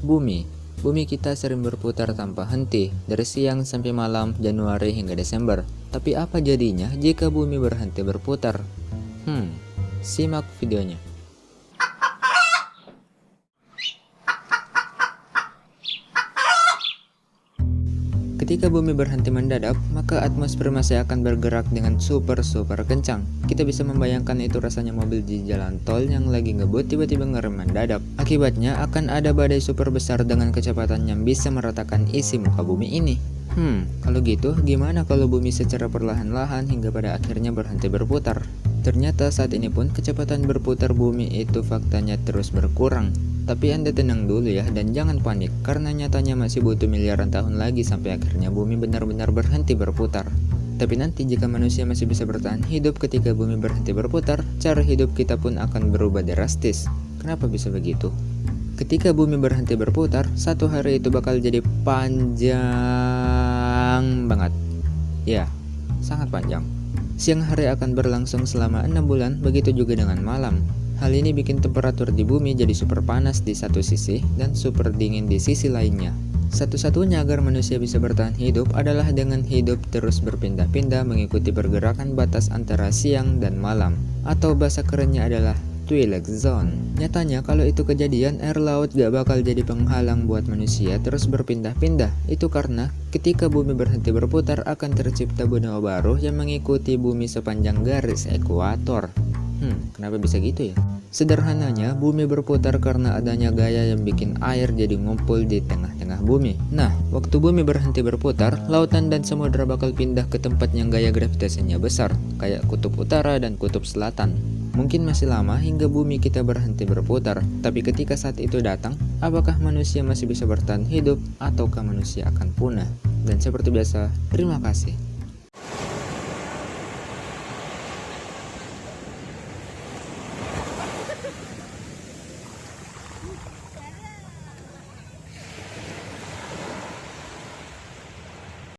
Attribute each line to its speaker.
Speaker 1: Bumi. Bumi kita sering berputar tanpa henti, dari siang sampai malam, Januari hingga Desember. Tapi apa jadinya jika bumi berhenti berputar? Simak videonya. Ketika bumi berhenti mendadak, maka atmosfer masih akan bergerak dengan super kencang. Kita bisa membayangkan itu rasanya mobil di jalan tol yang lagi ngebut tiba-tiba ngerem mendadak. Akibatnya akan ada badai super besar dengan kecepatan yang bisa meratakan isi muka bumi ini. Kalau gitu gimana kalau bumi secara perlahan-lahan hingga pada akhirnya berhenti berputar? Ternyata saat ini pun kecepatan berputar bumi itu faktanya terus berkurang. Tapi Anda tenang dulu ya dan jangan panik karena nyatanya masih butuh miliaran tahun lagi sampai akhirnya bumi benar-benar berhenti berputar. Tapi nanti jika manusia masih bisa bertahan hidup ketika bumi berhenti berputar, cara hidup kita pun akan berubah drastis. Kenapa bisa begitu? Ketika bumi berhenti berputar, satu hari itu bakal jadi panjang banget. Ya, sangat panjang. Siang hari akan berlangsung selama 6 bulan, begitu juga dengan malam. Hal ini bikin temperatur di bumi jadi super panas di satu sisi dan super dingin di sisi lainnya. Satu-satunya agar manusia bisa bertahan hidup adalah dengan hidup terus berpindah-pindah mengikuti pergerakan batas antara siang dan malam, atau bahasa kerennya adalah Twilight Zone. Nyatanya kalau itu kejadian, air laut gak bakal jadi penghalang buat manusia terus berpindah-pindah. Itu karena ketika bumi berhenti berputar akan tercipta benua baru yang mengikuti bumi sepanjang garis ekuator. Kenapa bisa gitu ya? Sederhananya, bumi berputar karena adanya gaya yang bikin air jadi ngumpul di tengah-tengah bumi. Nah, waktu bumi berhenti berputar, lautan dan samudera bakal pindah ke tempat yang gaya gravitasinya besar, kayak kutub utara dan kutub selatan. Mungkin masih lama hingga bumi kita berhenti berputar, tapi ketika saat itu datang, apakah manusia masih bisa bertahan hidup ataukah manusia akan punah? Dan seperti biasa, terima kasih.